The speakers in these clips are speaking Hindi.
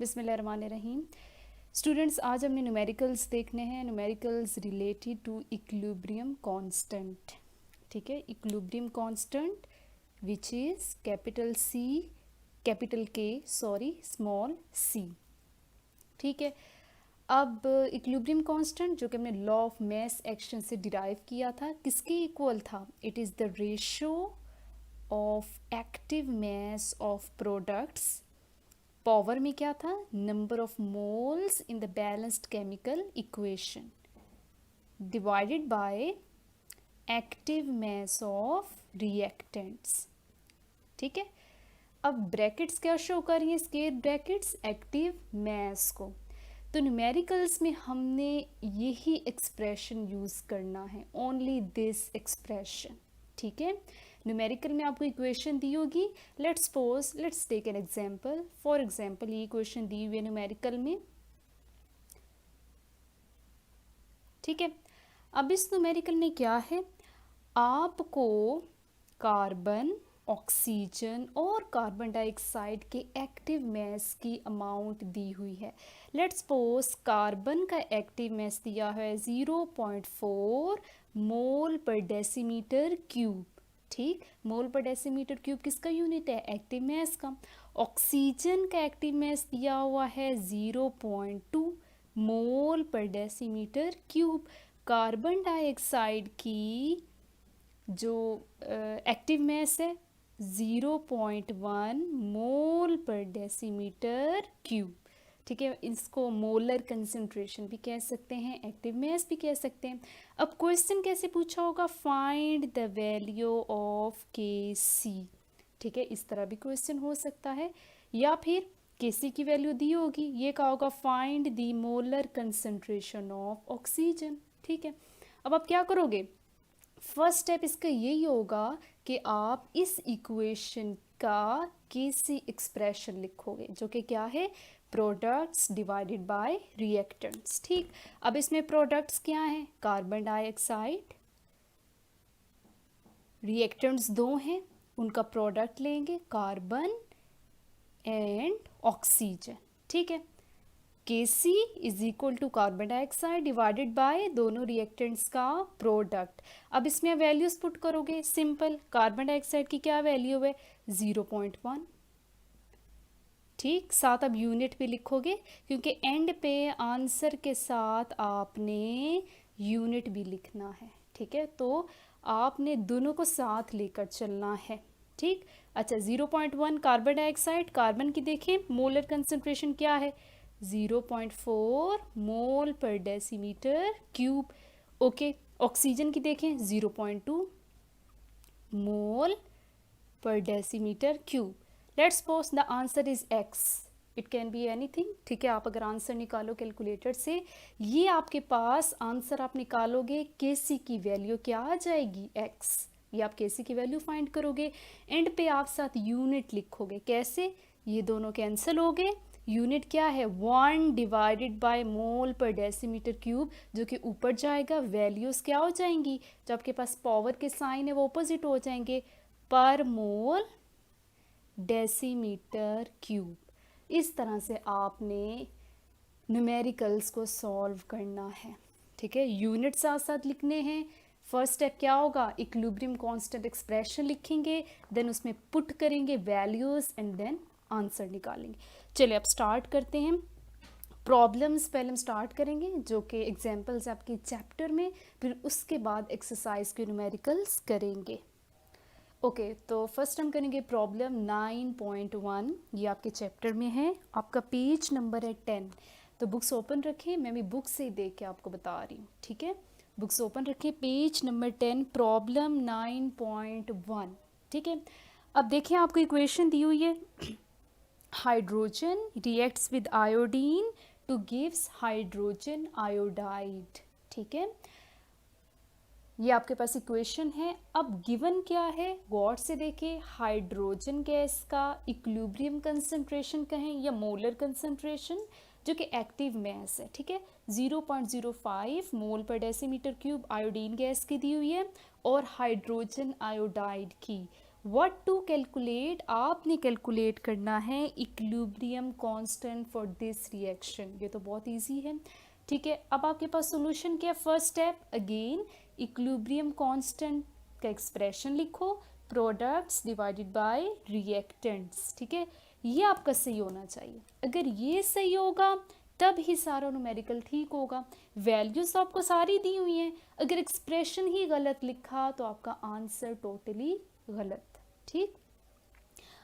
बिस्मिल्लाहिर्रहमानिर्रहीम। स्टूडेंट्स, आज हमने न्यूमेरिकल्स देखने हैं। Numericals related to equilibrium constant. ठीक है, equilibrium constant which is capital C, capital K, sorry, small C. ठीक है, अब इक्विलिब्रियम कांस्टेंट जो कि हमने लॉ ऑफ मास एक्शन से डिराइव किया था, किसके इक्वल था? It is the ratio of active mass of products. Power में क्या था? Number of moles in the balanced chemical equation divided by active mass of reactants. ठीक है, अब ब्रैकेट्स क्या शो कर रही हैं? स्क्वायर ब्रैकेट्स एक्टिव मास को। तो न्यूमेरिकल्स में हमने यही एक्सप्रेशन यूज़ करना है, ओनली दिस एक्सप्रेशन। ठीक है, न्यूमेरिकल में आपको इक्वेशन दी होगी। Let's take an example. For example ये इक्वेशन दी हुई है न्यूमेरिकल में। ठीक है, अब इस न्यूमेरिकल में क्या है? आपको कार्बन, ऑक्सीजन और कार्बन डाइऑक्साइड के एक्टिव मास की अमाउंट दी हुई है। लेट्स सपोज कार्बन का एक्टिव मास दिया है 0.4 मोल पर डेसीमीटर क्यूब। ठीक, मोल पर डेसीमीटर क्यूब किसका यूनिट है? एक्टिव मास का। ऑक्सीजन का एक्टिव मास दिया हुआ है 0.2 मोल पर डेसीमीटर क्यूब। कार्बन डाइऑक्साइड की जो एक्टिव मास है 0.1 मोल पर डेसीमीटर क्यूब। ठीक है, इसको मोलर कंसंट्रेशन भी कह सकते हैं, एक्टिव मास भी कह सकते हैं। अब क्वेश्चन कैसे पूछा होगा? Find the value of Kc। ठीक है, इस तरह भी क्वेश्चन हो सकता है, या फिर Kc की वैल्यू दी होगी, ये कहा होगा find the molar concentration of oxygen. ठीक है, अब आप क्या करोगे? फर्स्ट स्टेप इसका यही होगा कि आप इस इक्वेशन का Kc एक्सप्रेशन लिखोगे, जो कि क्या है? Products divided by reactants. ठीक, अब इसमें प्रोडक्ट्स क्या हैं? कार्बन डाइऑक्साइड, रिएक्टेंट्स दो हैं, उनका प्रोडक्ट लेंगे कार्बन एंड ऑक्सीजन। ठीक है, Kc is equal to carbon dioxide divided by दोनों रिएक्टेंट्स का प्रोडक्ट। अब इसमें वैल्यूज पुट करोगे, सिंपल। कार्बन डाइऑक्साइड की क्या वैल्यू है? 0.1। ठीक, साथ अब यूनिट भी लिखोगे, क्योंकि एंड पे आंसर के साथ आपने यूनिट भी लिखना है। ठीक है, तो आपने दोनों को साथ लेकर चलना है। ठीक, अच्छा, 0.1 कार्बन डाइऑक्साइड, कार्बन की देखें मोलर कंसंट्रेशन क्या है? 0.4 मोल पर डेसीमीटर क्यूब। ओके, ऑक्सीजन की देखें 0.2 मोल पर decimetre cube. Let's suppose the answer is x। It can be anything. ठीक है, आप अगर आंसर निकालो कैलकुलेटर से, ये आपके पास आंसर आप निकालोगे, Kc की वैल्यू क्या आ जाएगी? x। ये आप Kc की वैल्यू फाइंड करोगे, एंड पे आप साथ यूनिट लिखोगे। कैसे? ये दोनों कैंसिल हो गए, यूनिट क्या है? 1 डिवाइडेड बाय मोल पर डेसीमीटर क्यूब, जो कि ऊपर जाएगा, वैल्यूज़ क्या हो जाएंगी? जो आपके पास पावर के साइन है वो ऑपोजिट हो जाएंगे, पर मोल डेसीमीटर क्यूब। इस तरह से आपने न्यूमेरिकल्स को सॉल्व करना है। ठीक है, यूनिट साथ साथ लिखने हैं। फर्स्ट स्टेप क्या होगा? इक्विलिब्रियम कांस्टेंट एक्सप्रेशन लिखेंगे, देन उसमें पुट करेंगे वैल्यूज़ एंड देन आंसर निकालेंगे। चलिए अब स्टार्ट करते हैं। प्रॉब्लम्स पहले हम स्टार्ट करेंगे, जो कि एग्जांपल्स आपके चैप्टर में, फिर उसके बाद एक्सरसाइज के न्यूमेरिकल्स करेंगे। ओके, तो फर्स्ट हम करेंगे प्रॉब्लम 9.1। ये आपके चैप्टर में है, आपका पेज नंबर है 10। तो बुक्स ओपन रखें, मैं भी बुक से ही देख के आपको बता रही हूँ। ठीक है, बुक्स ओपन रखें, पेज नंबर 10, प्रॉब्लम 9.1। ठीक है, अब देखें आपको इक्वेशन दी हुई है, hydrogen reacts with iodine two gives hydrogen iodide. ठीक है, ये आपके पास इक्वेशन है। अब गिवन क्या है? गौर से देखें, हाइड्रोजन गैस का इक्विलिब्रियम कंसंट्रेशन कहें या मोलर कंसंट्रेशन, जो कि एक्टिव मास है। ठीक है, 0.05 मोल पर डेसीमीटर क्यूब आयोडीन गैस की दी हुई है, और हाइड्रोजन आयोडाइड की व्हाट टू कैलकुलेट, आपने कैलकुलेट करना है equilibrium constant for this reaction. ये तो बहुत इजी है, ठीक है। अब आपके पास सॉल्यूशन क्या है? First step, again equilibrium constant का एक्सप्रेशन लिखो, प्रोडक्ट्स डिवाइडेड बाय रिएक्टेंट्स, ठीक है। ये आपका सही होना चाहिए। अगर ये सही होगा तब ही सारा न्यूमेरिकल ठीक होगा। वैल्यूज तो आपको सारी दी हुई हैं, अगर एक्सप्रेशन ही गलत लिखा तो आपका आंसर टोटली गलत, ठीक।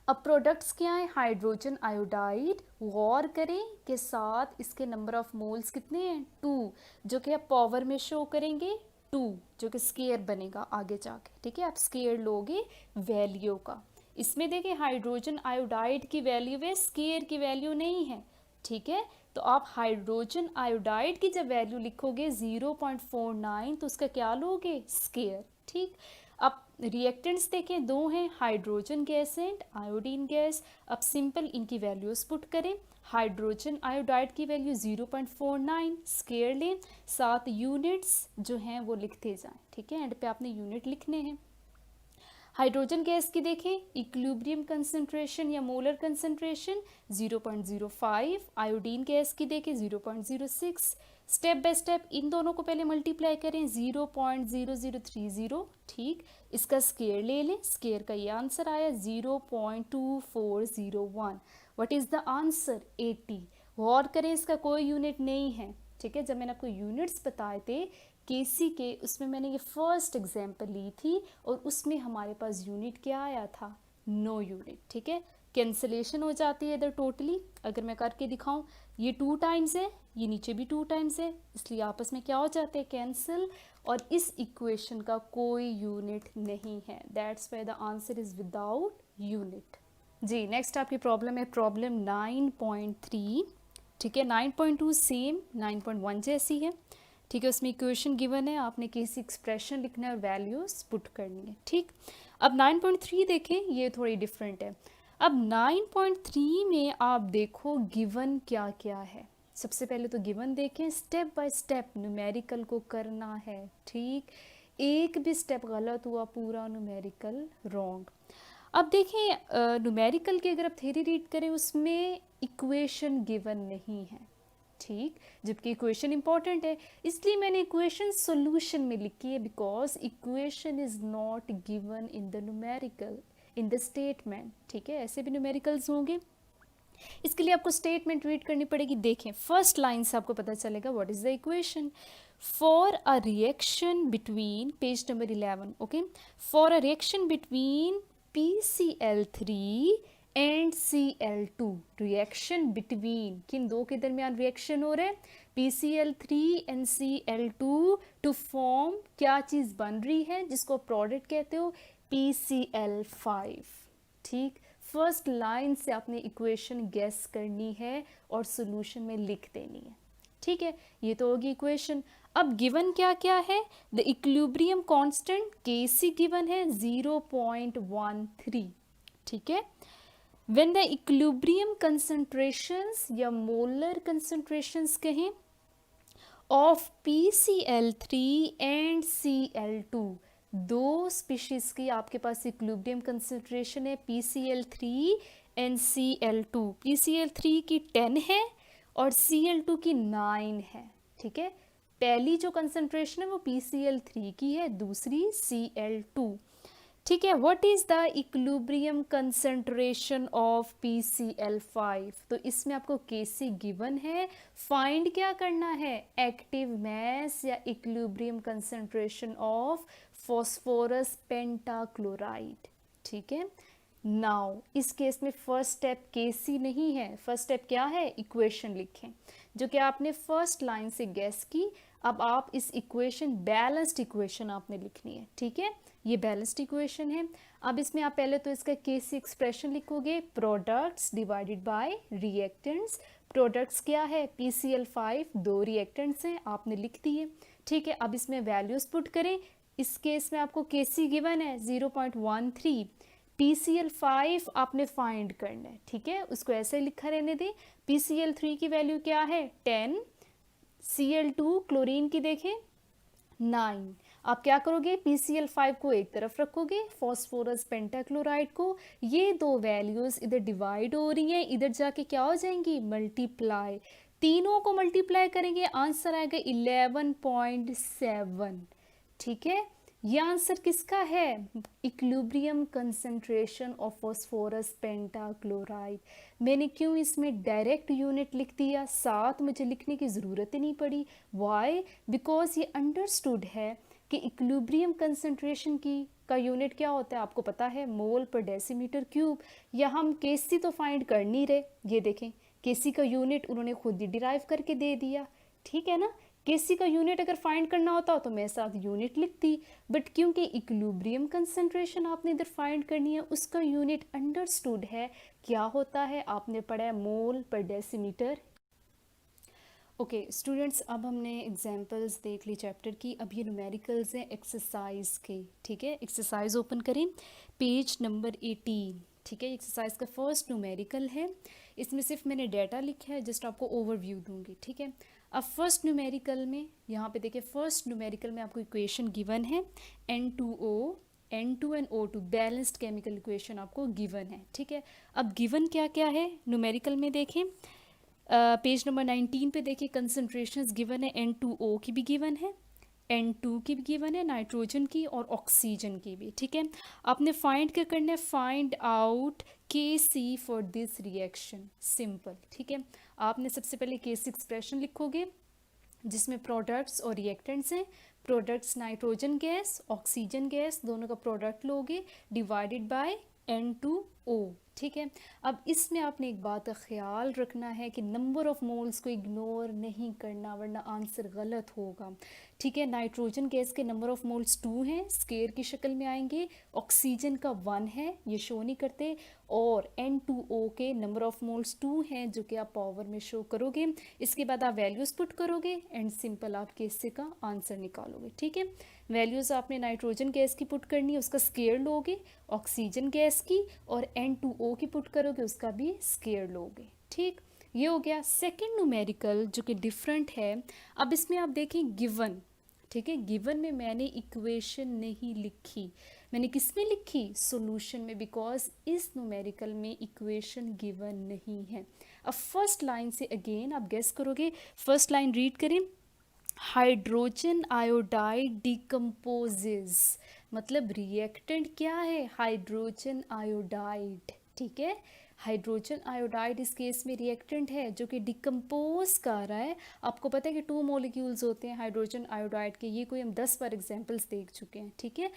अब प्रोडक्ट्स क्या है? हाइड्रोजन आयोडाइड, गौर करें के साथ इसके नंबर ऑफ मोल्स कितने हैं? 2, जो कि आप पावर में शो करेंगे 2, जो कि स्केयर बनेगा आगे जाके, ठीक है। आप स्केयर लोगे वैल्यू का। इसमें देखिए हाइड्रोजन आयोडाइड की वैल्यू है, स्केयर की वैल्यू नहीं है, ठीक है। तो आप हाइड्रोजन आयोडाइड की जब वैल्यू लिखोगे 0.49 तो उसका क्या लोगे? स्केयर, ठीक। अब रिएक्टेंट्स देखें, 2 हैं, hydrogen gas and iodine gas. अब सिंपल इनकी वैल्यूज पुट करें। हाइड्रोजन आयोडाइड की वैल्यू 0.49, स्केयर लें, साथ यूनिट्स जो हैं वो लिखते जाएं, ठीक है। एंड पे आपने यूनिट लिखने हैं। हाइड्रोजन गैस की देखें, इक्विलिब्रियम कंसंट्रेशन या मोलर कंसंट्रेशन 0.05, आयोडीन गैस की देखें 0.06। स्टेप बाय स्टेप इन दोनों को पहले मल्टीप्लाई करें, 0.0030, ठीक। इसका स्केयर ले लें, स्केयर का ये आंसर आया 0.2401। What is the answer? 80। गौर करें इसका कोई यूनिट नहीं है, ठीक है। जब मैंने आपको यूनिट्स बताए थे केसी के, उसमें मैंने ये फर्स्ट एग्जाम्पल ली थी और उसमें हमारे पास यूनिट क्या आया था? नो यूनिट, ठीक है। कैंसलेशन हो जाती है इधर टोटली। अगर मैं करके दिखाऊं, ये 2 टाइम्स है, ये नीचे भी 2 टाइम्स है, इसलिए आपस में क्या हो जाते हैं? कैंसिल। और इस इक्वेशन का कोई यूनिट नहीं है, that's why the answer is without unit. जी, नेक्स्ट आपकी प्रॉब्लम है प्रॉब्लम 9.3, ठीक है। 9.2 सेम 9.1 जैसी है, ठीक है। उसमें इक्वेशन गिवन है, आपने किसी एक्सप्रेशन लिखना है और वैल्यूज पुट करनी है, ठीक। अब 9.3 देखें, ये थोड़ी डिफरेंट है। अब 9.3 में आप देखो गिवन क्या क्या है। सबसे पहले तो गिवन देखें, स्टेप बाय स्टेप न्यूमेरिकल को करना है, ठीक। एक भी स्टेप गलत हुआ पूरा न्यूमेरिकल रॉन्ग। अब देखें न्यूमेरिकल की अगर आप थ्योरी रीड करें उसमें इक्वेशन गिवन नहीं है, ठीक। जबकि इक्वेशन इंपॉर्टेंट है, इसलिए मैंने इक्वेशन सॉल्यूशन में लिखी है, because equation is not given in the numerical, in the statement, ठीक है। ऐसे भी न्यूमेरिकल्स होंगे, इसके लिए आपको स्टेटमेंट रीड करनी पड़ेगी। देखें फर्स्ट लाइन से आपको पता चलेगा what is the equation. For a reaction between, page number 11, okay, for a reaction between PCl3 and Cl2, reaction between, किन दो के दरमियान रिएक्शन हो रहा है? PCl3 and Cl2 to form क्या चीज़ बन रही है जिसको प्रोडक्ट कहते हो? PCl5, ठीक। फर्स्ट लाइन से आपने इक्वेशन गेस करनी है और सॉल्यूशन में लिख देनी है, ठीक है। ये तो होगी इक्वेशन। अब गिवन क्या क्या है? The equilibrium constant Kc given है 0.13, ठीक है। व्हेन द इक्विलिब्रियम कंसंट्रेशंस या मोलर कंसंट्रेशंस कहें ऑफ PCl3 एंड Cl2, दो स्पीशीज की आपके पास इक्विलिब्रियम कंसंट्रेशन है PCl3 एंड Cl2। PCl3 की 10 है और Cl2 की 9 है, ठीक है। पहली जो कंसंट्रेशन है वो PCl3 की है, दूसरी Cl2, ठीक है। What is the equilibrium concentration of PCl5? तो इसमें आपको Kc गिवन है, फाइंड क्या करना है? एक्टिव मास या equilibrium concentration of phosphorus pentachloride, ठीक है। नाउ इस केस में फर्स्ट स्टेप Kc नहीं है, फर्स्ट स्टेप क्या है? इक्वेशन लिखें, जो कि आपने फर्स्ट लाइन से गैस की। अब आप इस इक्वेशन, बैलेंस्ड इक्वेशन आपने लिखनी है, ठीक है। ये बैलेंस्ड इक्वेशन है। अब इसमें आप पहले तो इसका Kc एक्सप्रेशन लिखोगे, products divided by reactants. Products क्या है? PCl5, दो रिएक्टेंट्स हैं, आपने लिख दिए, ठीक है। अब इसमें वैल्यूज पुट करें। इस केस में आपको Kc गिवन है 0.13, PCl5 आपने फाइंड करना है, ठीक है। उसको ऐसे लिखा रहने दें। PCl3 की वैल्यू क्या है? 10, Cl2 क्लोरीन की देखें 9। आप क्या करोगे, PCl5 को एक तरफ रखोगे, फॉस्फोरस पेंटाक्लोराइड को, ये दो वैल्यूज इधर डिवाइड हो रही हैं, इधर जाके क्या हो जाएंगी, मल्टीप्लाई, तीनों को मल्टीप्लाई करेंगे, आंसर आएगा 11.7। ठीक है, ये आंसर किसका है, equilibrium concentration of phosphorus pentachloride. मैंने क्यों इसमें डायरेक्ट यूनिट लिख दिया, साथ मुझे लिखने की ज़रूरत ही नहीं पड़ी। वाई, बिकॉज ये अंडरस्टूड है कि इक्विलिब्रियम कंसंट्रेशन का यूनिट क्या होता है, आपको पता है, मोल पर डेसीमीटर क्यूब। या हम केसी तो फाइंड कर नहीं रहे, ये देखें केसी का यूनिट उन्होंने खुद ही डिराइव करके दे दिया, ठीक है ना। केसी का यूनिट अगर फाइंड करना होता तो मैं साथ यूनिट लिखती, बट क्योंकि इक्विलिब्रियम कंसंट्रेशन आपने इधर फाइंड करनी है, उसका यूनिट अंडरस्टूड है, क्या होता है, आपने पढ़ा है मोल पर डेसीमीटर। ओके स्टूडेंट्स, अब हमने एग्जांपल्स देख ली चैप्टर की, अब ये न्यूमेरिकल्स हैं एक्सरसाइज के। ठीक है, एक्सरसाइज ओपन करें, पेज नंबर 18। ठीक है, एक्सरसाइज का फर्स्ट न्यूमेरिकल है, इसमें सिर्फ मैंने डाटा लिखा है, जस्ट आपको ओवरव्यू दूंगी। ठीक है, अब फर्स्ट न्यूमेरिकल में यहाँ पे देखिए, फर्स्ट न्यूमेरिकल में आपको इक्वेशन गिवन है, N2O N2 and O2 balanced chemical equation आपको गिवन है। ठीक है, अब गिवन क्या क्या है न्यूमेरिकल में देखें, पेज नंबर 19 पे देखिए, कंसंट्रेशंस गिवन है, N2O की भी गिवन है, N2 की भी गिवन है, नाइट्रोजन की और ऑक्सीजन की भी। ठीक है, आपने फाइंड क्या करना है, find out Kc for this reaction, simple. ठीक है, आपने सबसे पहले Kc एक्सप्रेशन लिखोगे जिसमें प्रोडक्ट्स और रिएक्टेंट्स हैं। Products nitrogen gas, oxygen gas, दोनों का प्रोडक्ट लोगे, डिवाइडेड बाय N2O। ठीक है, अब इसमें आपने एक बात का ख्याल रखना है कि नंबर ऑफ मोल्स को इग्नोर नहीं करना, वरना आंसर गलत होगा। ठीक है, नाइट्रोजन गैस के नंबर ऑफ मोल्स 2 हैं, स्केयर की शक्ल में आएंगे, ऑक्सीजन का 1 है, ये शो नहीं करते, और N2O के नंबर ऑफ मोल्स 2 हैं जो कि आप पावर में शो करोगे। इसके बाद आप वैल्यूज़ पुट करोगे एंड सिंपल आप केस का आंसर निकालोगे। ठीक है, वैल्यूज़ आपने नाइट्रोजन गैस की पुट करनी है, उसका स्केयर लोगे, ऑक्सीजन गैस की और N2O की पुट करोगे, उसका भी स्केयर लोगे। ठीक, ये हो गया सेकंड न्यूमेरिकल जो कि डिफरेंट है। अब इसमें आप देखें गिवन, ठीक है, गिवन में मैंने इक्वेशन नहीं लिखी, मैंने किस में लिखी, सॉल्यूशन में, बिकॉज इस न्यूमेरिकल में इक्वेशन गिवन नहीं है। अब फर्स्ट लाइन से अगेन आप गेस करोगे, फर्स्ट लाइन रीड करें, हाइड्रोजन आयोडाइड डिकम्पोजेज, मतलब रिएक्टेंट क्या है, हाइड्रोजन आयोडाइड। ठीक है, हाइड्रोजन आयोडाइड इस केस में रिएक्टेंट है जो कि डिकम्पोज कर रहा है। आपको पता है कि 2 मॉलिक्यूल्स होते हैं हाइड्रोजन आयोडाइड के, ये कोई हम 10 बार एग्जांपल्स देख चुके हैं। ठीक है,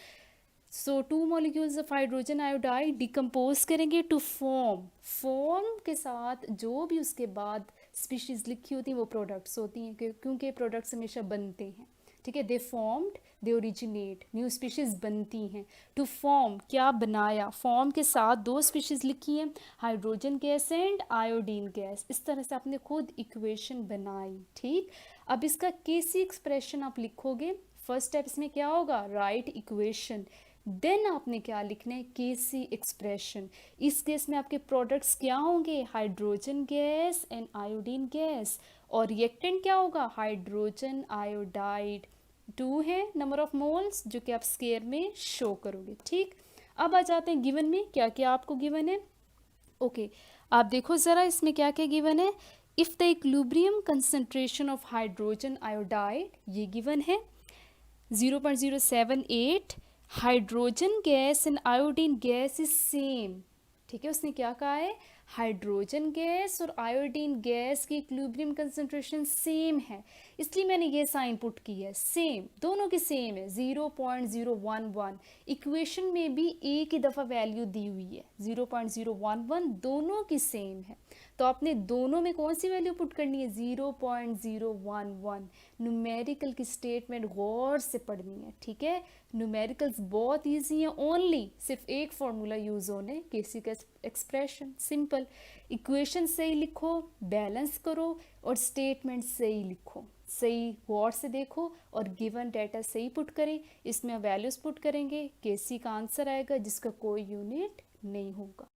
सो 2 molecules of hydrogen iodide decompose करेंगे टू फॉर्म के साथ जो भी उसके बाद स्पीशीज लिखी होती हैं वो प्रोडक्ट्स होती हैं, क्योंकि प्रोडक्ट्स हमेशा बनते हैं। ठीक है, दे formed, they originate, new species बनती हैं। टू फॉर्म, क्या बनाया, फॉर्म के साथ 2 स्पीशीज लिखी हैं, hydrogen gas and iodine gas. इस तरह से आपने खुद इक्वेशन बनाई। ठीक, अब इसका केसी एक्सप्रेशन आप लिखोगे, फर्स्ट स्टेप इसमें क्या होगा, राइट इक्वेशन, देन आपने क्या लिखना है, केसी एक्सप्रेशन। इस केस में आपके प्रोडक्ट्स क्या होंगे, hydrogen gas and iodine gas, और रिएक्टेंट क्या होगा, हाइड्रोजन आयोडाइड। 2 है नंबर ऑफ मोल्स जो कि आप स्केयर में शो करोगे। ठीक, अब आ जाते हैं गिवन में, क्या क्या आपको गिवन है। ओके, आप देखो ज़रा इसमें क्या क्या गिवन है, if the equilibrium concentration of hydrogen iodide, ये गिवन है 0.078, hydrogen gas and iodine gas is same. ठीक है, उसने क्या कहा है, हाइड्रोजन गैस और आयोडीन गैस की इक्विलिब्रियम कंसंट्रेशन सेम है, इसलिए मैंने ये साइन पुट की है, सेम, दोनों की सेम है 0.011। इक्वेशन में भी एक ही दफ़ा वैल्यू दी हुई है 0.011, दोनों की सेम है, तो आपने दोनों में कौन सी वैल्यू पुट करनी है, 0.011। न्यूमेरिकल की स्टेटमेंट गौर से पढ़नी है। ठीक है, न्यूमेरिकल्स बहुत इजी हैं, ओनली सिर्फ एक फार्मूला यूज़ होने, केसी का एक्सप्रेशन, सिंपल। इक्वेशन सही लिखो, बैलेंस करो और स्टेटमेंट सही लिखो, सही गौर से देखो और गिवन डाटा सही पुट करें, इसमें वैल्यूज़ पुट करेंगे, केसी का आंसर आएगा जिसका कोई यूनिट नहीं होगा।